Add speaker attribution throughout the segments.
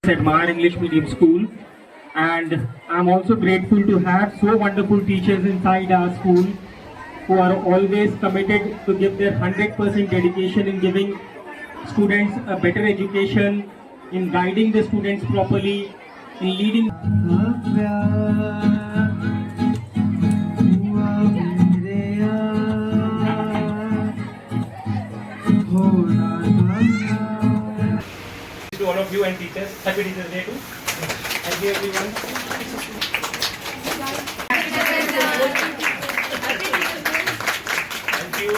Speaker 1: Admire English Medium School, and I'm also grateful to have so wonderful teachers inside our school who are always committed to give their 100% dedication in giving students a better education, in guiding the students properly, in leading.
Speaker 2: To all of you and teachers, happy Teachers Day too. Thank you everyone. Thank you.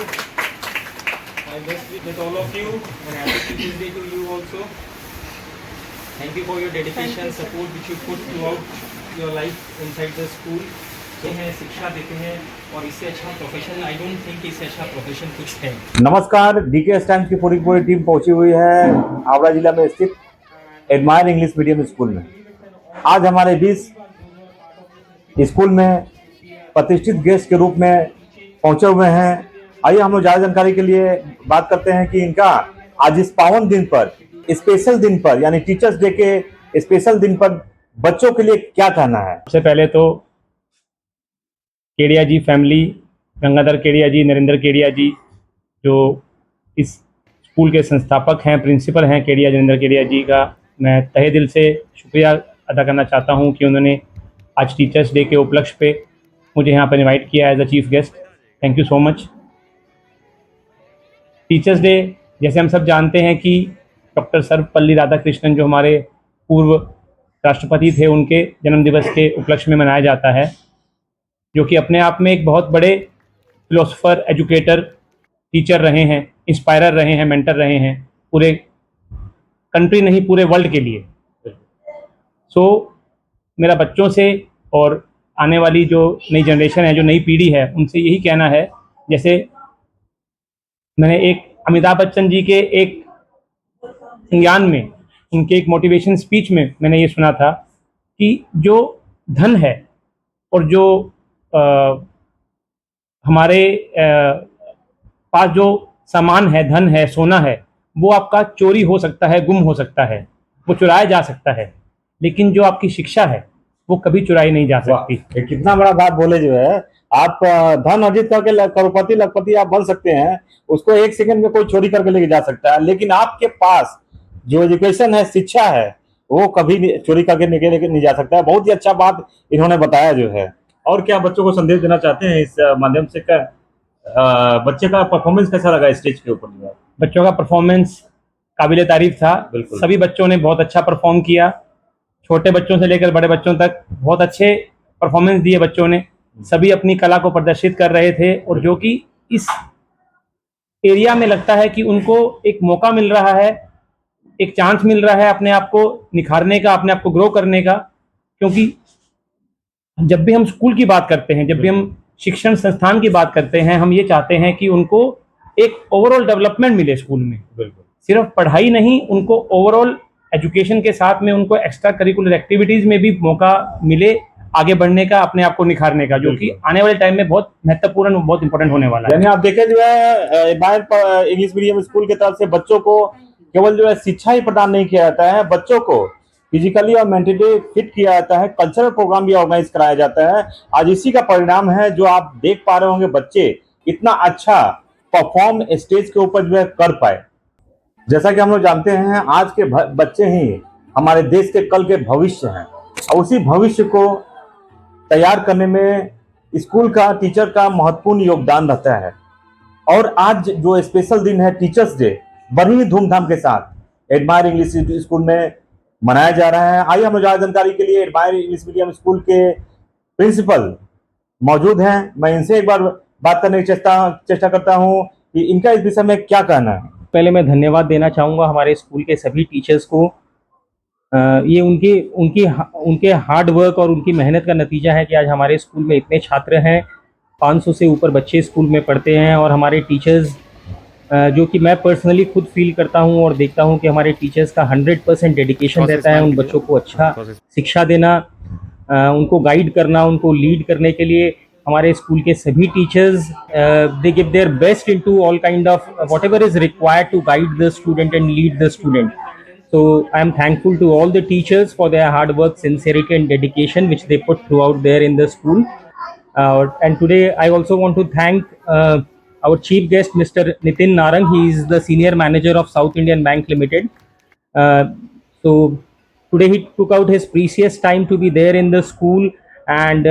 Speaker 2: My best with all of you and happy Teachers Day to you also. Thank you for your dedication, support which you put throughout your life inside the school. हैं शिक्षा देते हैं और इससे अच्छा profession I don't think इससे अच्छा profession कुछ है।
Speaker 3: नमस्कार, डीके टाइम्स की पूरी टीम पहुंची हुई है हावड़ा जिला में स्थित एडमायर इंग्लिश मीडियम स्कूल में। आज हमारे बीच स्कूल में प्रतिष्ठित गेस्ट के रूप में पहुंचे हुए हैं। आइए हम लोग ज़्यादा जानकारी के लिए बात करते हैं कि इनका आज इस पावन दिन पर, स्पेशल दिन पर, यानी टीचर्स डे के स्पेशल दिन पर बच्चों के लिए क्या कहना है।
Speaker 4: सबसे पहले तो केडिया जी फैमिली, गंगाधर केडिया जी, नरेंद्र केडिया जी, जो इस स्कूल के संस्थापक हैं, प्रिंसिपल हैं केडिया नरेंद्र केडिया जी का मैं तहे दिल से शुक्रिया अदा करना चाहता हूं कि उन्होंने आज टीचर्स डे के उपलक्ष्य पे मुझे यहां पर इनवाइट किया as a chief guest. Thank you so much. Teachers day जैसे हम सब जानते हैं कि डॉक्टर सर्वपल्ली राधाकृष्णन जो हमारे पूर्व राष्ट्रपति थे, उनके जन्मदिवस के उपलक्ष्य में मनाया जाता है, जो कि अपने आप में एक बहुत बड़े फिलोसोफर, एजुकेटर, टीचर रहे हैं, इंस्पायरर रहे हैं, मेंटर रहे हैं पूरे कंट्री नहीं पूरे वर्ल्ड के लिए। मेरा बच्चों से और आने वाली जो नई जनरेशन है, जो नई पीढ़ी है, उनसे यही कहना है, जैसे मैंने एक अमिताभ बच्चन जी के एक संज्ञान में, उनके एक मोटिवेशन स्पीच में मैंने ये सुना था कि जो धन है और जो हमारे पास जो सामान है, धन है, सोना है, वो आपका चोरी हो सकता है, गुम हो सकता है, वो चुराया जा सकता है, लेकिन जो आपकी शिक्षा है वो कभी चुराई नहीं जा सकती।
Speaker 3: कितना बड़ा बात बोले जो है। आप धन अर्जित करके करोड़पति लखपति आप बन सकते हैं, उसको एक सेकंड में कोई चोरी करके लेके जा सकता है, लेकिन आपके पास जो एजुकेशन है, शिक्षा है, वो कभी चोरी करके लेके नहीं जा सकता है। बहुत ही अच्छा बात इन्होंने बताया जो है। और क्या बच्चों को संदेश देना चाहते हैं इस माध्यम से? बच्चे का परफॉर्मेंस कैसा लगा स्टेज के ऊपर?
Speaker 4: बच्चों का परफॉर्मेंस काबिले तारीफ था। सभी बच्चों ने बहुत अच्छा परफॉर्म किया, छोटे बच्चों से लेकर बड़े बच्चों तक बहुत अच्छे परफॉर्मेंस दिए बच्चों ने। सभी अपनी कला को प्रदर्शित कर रहे थे, और जो कि इस एरिया में लगता है कि उनको एक मौका मिल रहा है, एक चांस मिल रहा है अपने आप को निखारने का, अपने आप को ग्रो करने का। क्योंकि जब भी हम स्कूल की बात करते हैं, जब भी हम शिक्षण संस्थान की बात करते हैं, हम ये चाहते हैं कि उनको एक ओवरऑल डेवलपमेंट मिले स्कूल में। सिर्फ पढ़ाई नहीं, उनको ओवरऑल एजुकेशन के साथ में उनको एक्स्ट्रा करिकुलर एक्टिविटीज में भी मौका मिले आगे बढ़ने का, अपने आप को निखारने का, जो कि आने वाले टाइम में बहुत महत्वपूर्ण, बहुत इंपॉर्टेंट होने वाला है।
Speaker 3: यानी आप देखें जो है, एडमायर इंग्लिश मीडियम स्कूल की तरफ से बच्चों को केवल जो है शिक्षा ही प्रदान नहीं किया जाता है, बच्चों को फिजिकली और मेंटली फिट किया जाता है, कल्चरल प्रोग्राम भी ऑर्गेनाइज कराया जाता है। आज इसी का परिणाम है जो आप देख पा रहे होंगे, बच्चे इतना अच्छा परफॉर्म स्टेज के ऊपर जो है कर पाए। जैसा कि हम लोग जानते हैं, आज के बच्चे ही हमारे देश के कल के भविष्य हैं, और उसी भविष्य को तैयार करने में स्कूल का, टीचर का महत्वपूर्ण योगदान रहता है। और आज जो स्पेशल दिन है टीचर्स डे, बड़ी ही धूमधाम के साथ एडमायर इंग्लिश स्कूल में मनाया जा रहा है। आइए हम लोग ज्यादा जानकारी के लिए एडमायर इंग्लिश मीडियम स्कूल के प्रिंसिपल मौजूद हैं, मैं इनसे एक बार बात करने की चेष्टा करता हूं कि इनका इस विषय में क्या कहना है।
Speaker 4: पहले मैं धन्यवाद देना चाहूँगा हमारे स्कूल के सभी टीचर्स को। ये उनके हार्ड वर्क और उनकी मेहनत का नतीजा है कि आज हमारे स्कूल में इतने छात्र हैं। 500 से ऊपर बच्चे स्कूल में पढ़ते हैं, और हमारे टीचर्स, जो कि मैं पर्सनली खुद फील करता हूं और देखता हूं कि हमारे टीचर्स का 100% डेडिकेशन रहता है उन बच्चों को अच्छा शिक्षा देना, उनको गाइड करना, उनको लीड करने के लिए। हमारे स्कूल के सभी teachers they give their best into all kind of whatever is required to guide the student and lead the student. So I am thankful to all the teachers for their hard work, sincerity and dedication which they put throughout there in the school. And today I also want to thank our chief guest, Mr. Nitin Narang. He is the senior manager of South Indian Bank Limited. So today he took out his precious time to be there in the school, and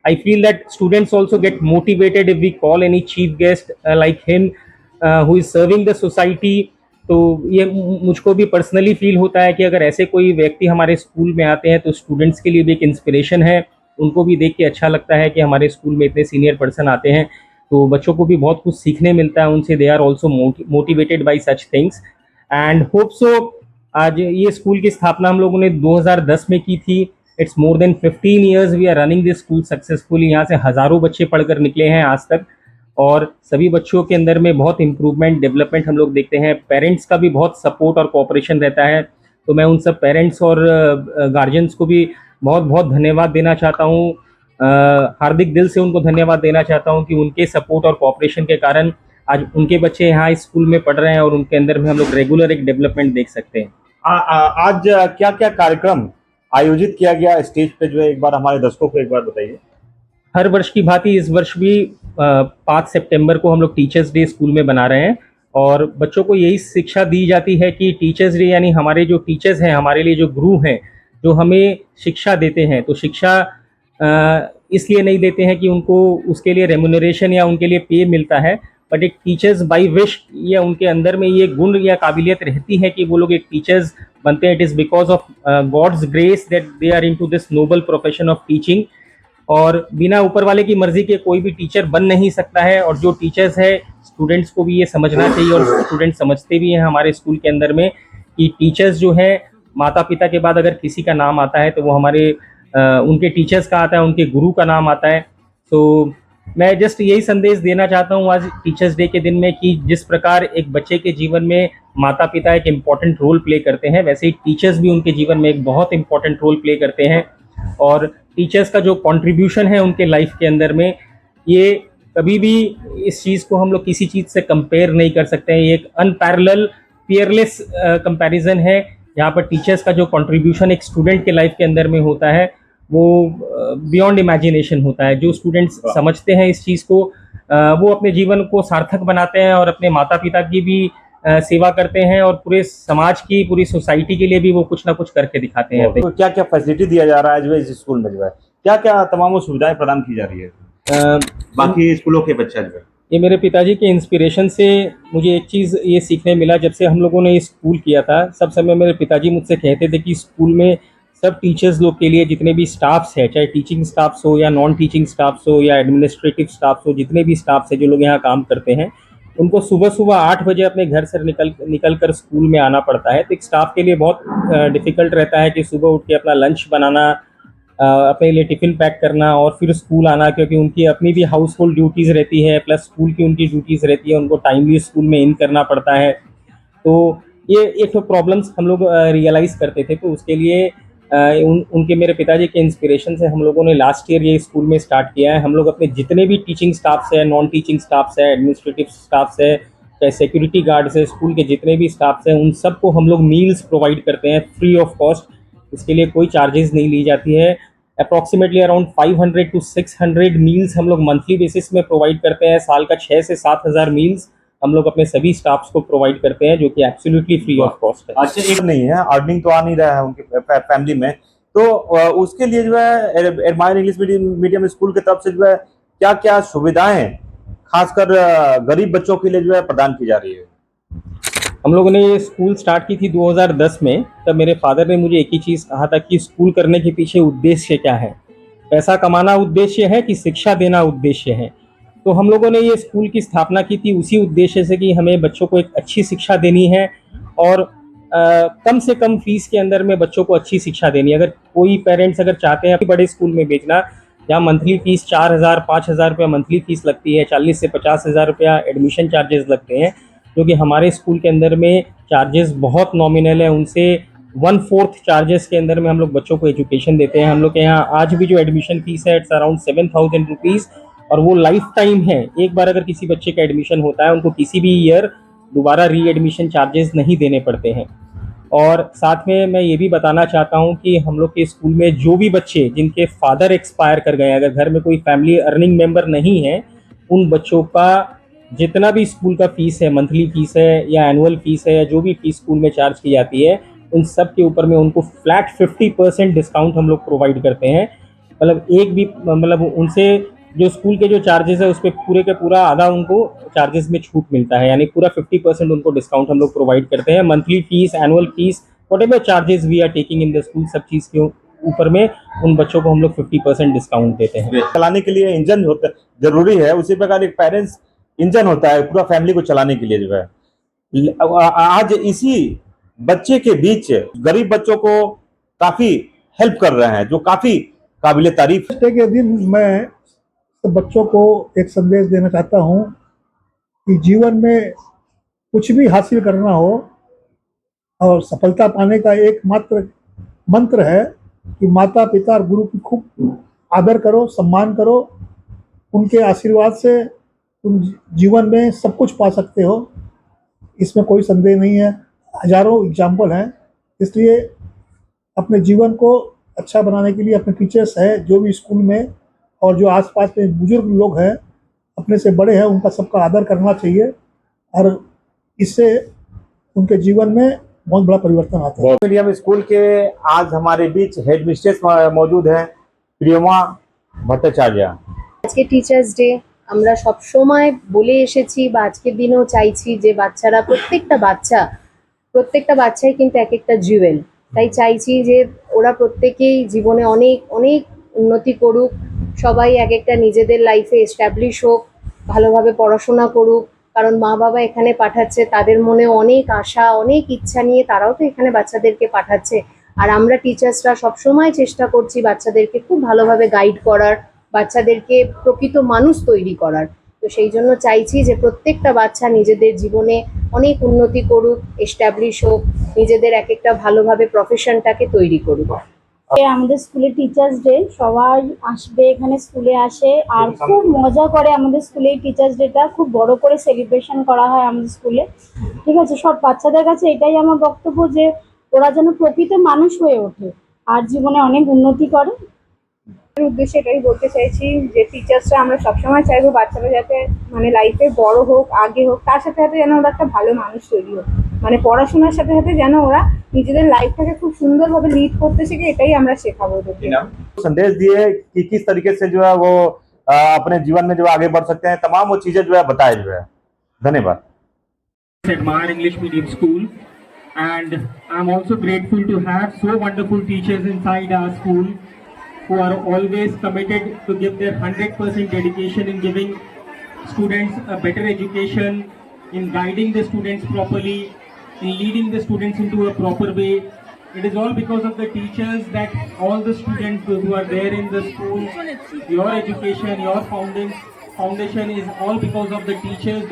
Speaker 4: I feel that students also get motivated if we call any chief guest like him, who is serving the society. तो ये मुझको भी personally feel होता है कि अगर ऐसे कोई व्यक्ति हमारे स्कूल में आते हैं तो स्टूडेंट्स के लिए भी एक इंस्पिरेशन है। उनको भी देख के अच्छा लगता है कि हमारे स्कूल में इतने सीनियर पर्सन आते हैं, तो बच्चों को भी बहुत कुछ सीखने मिलता है उनसे। They are also motivated by such things and hope so. आज ये स्कूल की स्थापना हम लोगों ने 2010 में की थी। It's more than 15 years we are running this school successfully. यहाँ से हज़ारों बच्चे पढ़कर निकले हैं आज तक, और सभी बच्चों के अंदर में बहुत इम्प्रूवमेंट, डेवलपमेंट हम लोग देखते हैं। पेरेंट्स का भी बहुत सपोर्ट और कोऑपरेशन रहता है, तो मैं उन सब पेरेंट्स और गार्जियंस को भी बहुत बहुत धन्यवाद देना चाहता हूँ। हार्दिक दिल से उनको धन्यवाद देना चाहता हूँ कि उनके सपोर्ट और कोऑपरेशन के कारण आज उनके बच्चे यहाँ इस स्कूल में पढ़ रहे हैं और उनके अंदर में हम लोग रेगुलर एक डेवलपमेंट देख सकते हैं।
Speaker 3: आज क्या क्या कार्यक्रम आयोजित किया गया स्टेज पे, जो है एक बार हमारे दर्शकों को एक बार बताइए।
Speaker 4: हर वर्ष की भांति इस वर्ष भी 5 सितंबर को हम लोग टीचर्स डे स्कूल में बना रहे हैं, और बच्चों को यही शिक्षा दी जाती है कि टीचर्स डे यानी हमारे जो टीचर्स हैं, हमारे लिए जो गुरु हैं, जो हमें शिक्षा देते हैं, तो शिक्षा इसलिए नहीं देते हैं कि उनको उसके लिए रेम्यूनरेशन या उनके लिए पे मिलता है, बट एक टीचर्स बाय विश या उनके अंदर में ये गुण या काबिलियत रहती है कि वो लोग एक टीचर्स बनते हैं। It is because of God's grace that they are into this noble profession of teaching. और बिना ऊपर वाले की मर्जी के कोई भी टीचर बन नहीं सकता है, और जो टीचर्स है स्टूडेंट्स को भी ये समझना चाहिए, और स्टूडेंट समझते भी हैं हमारे स्कूल के अंदर में कि टीचर्स जो है, माता पिता के बाद अगर किसी का नाम आता है तो वो हमारे उनके टीचर्स का आता है, उनके गुरु का नाम आता है। तो मैं जस्ट यही संदेश देना चाहता हूँ आज टीचर्स डे के दिन में कि जिस प्रकार एक बच्चे के जीवन में माता पिता एक इम्पॉर्टेंट रोल प्ले करते हैं, वैसे ही टीचर्स भी उनके जीवन में एक बहुत इम्पॉर्टेंट रोल प्ले करते हैं। और टीचर्स का जो कंट्रीब्यूशन है उनके लाइफ के अंदर में, ये कभी भी इस चीज़ को हम लोग किसी चीज़ से कंपेयर नहीं कर सकते हैं। ये एक अनपैरेलल पीयरलेस कंपैरिजन है, जहाँ पर टीचर्स का जो कंट्रीब्यूशन एक स्टूडेंट के लाइफ के अंदर में होता है वो बियॉन्ड इमेजिनेशन होता है। जो स्टूडेंट्स समझते हैं इस चीज़ को, वो अपने जीवन को सार्थक बनाते हैं और अपने माता पिता की भी सेवा करते हैं, और पूरे समाज की, पूरी सोसाइटी के लिए भी वो कुछ ना कुछ करके दिखाते हैं।
Speaker 3: तो क्या क्या फैसिलिटी दिया जा रहा है जो इस स्कूल में, जो है क्या क्या तमाम सुविधाएं प्रदान की जा रही है बाकी स्कूलों के बच्चे जो है?
Speaker 4: ये मेरे पिताजी के इंस्पिरेशन से मुझे एक चीज़ ये सीखने मिला। जब से हम लोगों ने ये स्कूल किया था, सब समय मेरे पिताजी मुझसे कहते थे कि स्कूल में सब टीचर्स लोग के लिए, जितने भी स्टाफ्स हैं, चाहे टीचिंग स्टाफ्स हो या नॉन टीचिंग स्टाफ्स हो या एडमिनिस्ट्रेटिव स्टाफ्स हो, जितने भी स्टाफ्स हैं जो लोग यहाँ काम करते हैं, उनको सुबह सुबह 8 बजे अपने घर से निकल कर स्कूल में आना पड़ता है। तो एक स्टाफ के लिए बहुत डिफ़िकल्ट रहता है कि सुबह उठ के अपना लंच बनाना, अपने लिए टिफ़िन पैक करना और फिर स्कूल आना, क्योंकि उनकी अपनी भी हाउस होल्ड ड्यूटीज़ रहती है, प्लस स्कूल की उनकी ड्यूटीज़ रहती है, उनको टाइमली स्कूल में इन करना पड़ता है। तो ये एक तो प्रॉब्लम्स हम लोग रियलाइज़ करते थे, तो उसके लिए उनके मेरे पिताजी के इंस्पिरेशन से हम लोगों ने लास्ट ईयर ये स्कूल में स्टार्ट किया है। हम लोग अपने जितने भी टीचिंग स्टाफ्स है, नॉन टीचिंग स्टाफ्स है, एडमिनिस्ट्रेटिव स्टाफ्स है, चाहे सिक्योरिटी गार्ड्स है, स्कूल के जितने भी स्टाफ्स हैं, उन सबको हम लोग मील्स प्रोवाइड करते हैं फ्री ऑफ कॉस्ट। इसके लिए कोई चार्जेस नहीं ली जाती है। अप्रॉक्सीमेटली अराउंड 500 to 600 मील्स हम लोग मंथली बेसिस में प्रोवाइड करते हैं। साल का 6 से 7 हज़ार मील्स हम लोग अपने सभी स्टाफ्स को प्रोवाइड करते हैं, जो कि एब्सोल्युटली फ्री ऑफ कॉस्ट है।
Speaker 3: अच्छा, एक नहीं है, अर्निंग तो आ नहीं रहा है उनके फैमिली में, तो उसके लिए जो है एडमायर इंग्लिश मीडियम स्कूल की तरफ से जो है क्या क्या सुविधाएं खासकर गरीब बच्चों के लिए जो है प्रदान की जा रही है?
Speaker 4: हम लोगों ने ये स्कूल स्टार्ट की थी 2010 में। तब मेरे फादर ने मुझे एक ही चीज़ कहा था कि स्कूल करने के पीछे उद्देश्य क्या है। पैसा कमाना उद्देश्य है कि शिक्षा देना उद्देश्य है? तो हम लोगों ने ये स्कूल की स्थापना की थी उसी उद्देश्य से कि हमें बच्चों को एक अच्छी शिक्षा देनी है, और कम से कम फीस के अंदर में बच्चों को अच्छी शिक्षा देनी है। अगर कोई पेरेंट्स अगर चाहते हैं बड़े स्कूल में भेजना, जहाँ मंथली फीस 4,000-5,000 रुपया मंथली फीस लगती है, 40 से 50 हज़ार रुपया एडमिशन चार्जेस लगते हैं, जो कि हमारे स्कूल के अंदर में चार्जेस बहुत नॉमिनल है। उनसे 1/4 चार्जेस के अंदर में हम लोग बच्चों को एजुकेशन देते हैं। हम लोग के यहाँ आज भी जो एडमिशन फीस है इट्स अराउंड 7,000 रुपीज़, और वो लाइफ टाइम है। एक बार अगर किसी बच्चे का एडमिशन होता है, उनको किसी भी ईयर दोबारा री एडमिशन चार्जेस नहीं देने पड़ते हैं। और साथ में मैं ये भी बताना चाहता हूँ कि हम लोग के स्कूल में जो भी बच्चे जिनके फादर एक्सपायर कर गए हैं, अगर घर में कोई फैमिली अर्निंग मेंबर नहीं है, उन बच्चों का जितना भी स्कूल का फीस है, मंथली फीस है या एनुअल फीस है या जो भी फीस स्कूल में चार्ज की जाती है, उन सब के ऊपर में उनको फ्लैट 50% डिस्काउंट हम लोग प्रोवाइड करते हैं। मतलब एक भी मतलब उनसे जो स्कूल के जो चार्जेस है उस पर पूरे का पूरा आधा उनको चार्जेस में छूट मिलता है, यानी पूरा 50% उनको डिस्काउंट हम लोग प्रोवाइड करते हैं। Monthly fees, annual fees, whatever charges we are taking in the school, सब चीज़ के ऊपर में उन बच्चों को हम लोग 50% डिस्काउंट देते हैं।
Speaker 3: चलाने के लिए इंजन होता जरूरी है, उसी प्रकार एक पेरेंट्स इंजन होता है पूरा फैमिली को चलाने के लिए जो है। आज इसी बच्चे के बीच गरीब बच्चों को काफी हेल्प कर रहे हैं, जो काफी काबिले तारीफ है।
Speaker 5: के दिन मैं सब बच्चों को एक संदेश देना चाहता हूँ कि जीवन में कुछ भी हासिल करना हो और सफलता पाने का एकमात्र मंत्र है कि माता पिता और गुरु की खूब आदर करो, सम्मान करो। उनके आशीर्वाद से तुम जीवन में सब कुछ पा सकते हो, इसमें कोई संदेह नहीं है। हजारों एग्जाम्पल हैं, इसलिए अपने जीवन को अच्छा बनाने के लिए अपने टीचर्स है जो भी स्कूल में और जो आसपास में बुजुर्ग लोग हैं, अपने से बड़े हैं, उनका सबका आदर करना चाहिए और इससे उनके जीवन में बहुत बड़ा परिवर्तन आता है।
Speaker 3: मीडियम स्कूल के आज हमारे बीच हेड मिस्ट्रेस मौजूद है, প্রিয়মা ভট্টাচার্য।
Speaker 6: আজকে টিচার্স ডে আমরা সব সময় বলে এসেছি বা আজকের দিনেও চাইছি যে বাচ্চারা প্রত্যেকটা বাচ্চাই কিন্তু এক একটা জুয়েল। তাই চাইছি যে ওরা প্রত্যেকেই জীবনে অনেক অনেক উন্নতি করুক, সবাই এক একটা নিজেদের লাইফে এস্টাবলিশ হোক, ভালোভাবে পড়াশোনা করুক। কারণ মা বাবা এখানে পাঠাচ্ছে, তাদের মনে অনেক আশা, অনেক ইচ্ছা নিয়ে তারাও তো এখানে বাচ্চাদেরকে পাঠাচ্ছে। আর আমরা টিচার্সরা সবসময় চেষ্টা করছি বাচ্চাদেরকে খুব ভালোভাবে গাইড করার, বাচ্চাদেরকে প্রকৃত মানুষ তৈরি করার। তো সেই জন্য চাইছি যে প্রত্যেকটা বাচ্চা নিজেদের জীবনে অনেক উন্নতি করুক, এস্টাবলিশ হোক, নিজেদের এক একটা ভালোভাবে প্রফেশনটাকে তৈরি করুক।
Speaker 7: আমাদের স্কুলে টিচার্স ডে, সবাই আসবে এখানে, স্কুলে আসে আর খুব মজা করে। আমাদের স্কুলে টিচার্স ডেটা খুব বড় করে সেলিব্রেশন করা হয় আমাদের স্কুলে। ঠিক আছে, সব বাচ্চাদের কাছে এটাই আমার বক্তব্য যে ওরা যেন প্রকৃত মানুষ হয়ে ওঠে আর জীবনে অনেক উন্নতি করে।
Speaker 8: উদ্দেশ্যে এটাই বলতে চাইছি যে টিচার্সরা আমরা সবসময় চাইবো বাচ্চারা যাতে মানে লাইফে বড় হোক, আগে হোক, তার সাথে সাথে যেন ওরা একটা ভালো মানুষ তৈরি হোক। মানে পড়াশোনার সাথে সাথে যেন ওরা নিজেদের লাইফটাকে খুব সুন্দরভাবে লিড করতে শিখে, এটাই আমরা শেখাবো ওদেরকে।
Speaker 3: संदेश दिए कि किस तरीके से जो है वो अपने जीवन में जो आगे बढ़ सकते हैं, तमाम वो चीजें जो है बताए जो है। धन्यवाद।
Speaker 1: Admire English Medium School, and I'm also grateful to have so wonderful teachers inside our school who are always committed to give their 100% dedication in giving students a better education, in guiding the students properly, in leading the students into a proper way. It is all because of the teachers that all the students who are there in the school, your education, your foundation is all because of the teachers.